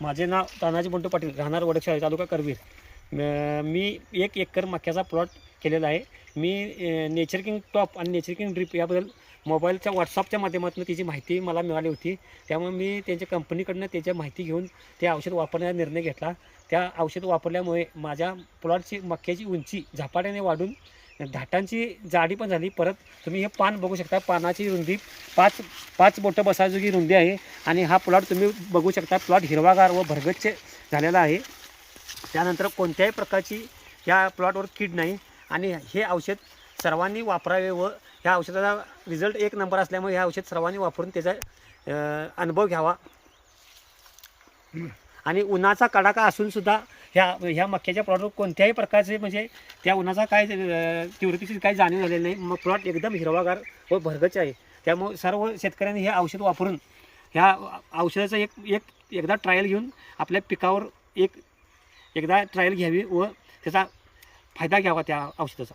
माझे नाव तानाजी बंटू पाटील, राहणार वडकशाळी, तालुका करवीर. मी 1 एकर मक्याचा प्लॉट केलेला आहे. मी नेचर किंग टॉप आणि नेचर किंग ड्रिप याबद्दल मोबाईलच्या व्हॉट्सअपच्या माध्यमातून त्याची माहिती मला मिळाली होती. त्यामुळे मी त्यांच्या कंपनीकडून त्याची माहिती घेऊन ते औषध वापरण्याचा निर्णय घेतला. त्या औषध वापरल्यामुळे माझ्या प्लॉटची मक्याची उंची झपाट्याने वाढून धाटांची जाडी पण झाली. परत तुम्ही हे पान बघू शकता, पानाची रुंदी 5 बोटं बसायची रुंदी आहे. आणि हा प्लॉट तुम्ही बघू शकता, प्लॉट हिरवागार व भरगच्च झालेला आहे. त्यानंतर कोणत्याही प्रकारची ह्या प्लॉटवर कीड नाही. आणि हे औषध सर्वांनी वापरावे व ह्या औषधाचा रिझल्ट 1 नंबर असल्यामुळे हे औषध सर्वांनी वापरून त्याचा अनुभव घ्यावा. आणि उन्हाचा कडाका असूनसुद्धा ह्या मक्याच्या प्लॉटवर कोणत्याही प्रकारचे म्हणजे त्या उन्हाचा काय तीव्रतेची काही जाणीव झालेली नाही. मग प्लॉट एकदम हिरवागार व भरगच्च आहे. त्यामुळे सर्व शेतकऱ्यांनी हे औषध वापरून ह्या औषधाचा एकदा ट्रायल घेऊन आपल्या पिकावर एकदा ट्रायल घ्यावी व त्याचा फायदा घ्यावा त्या औषधाचा.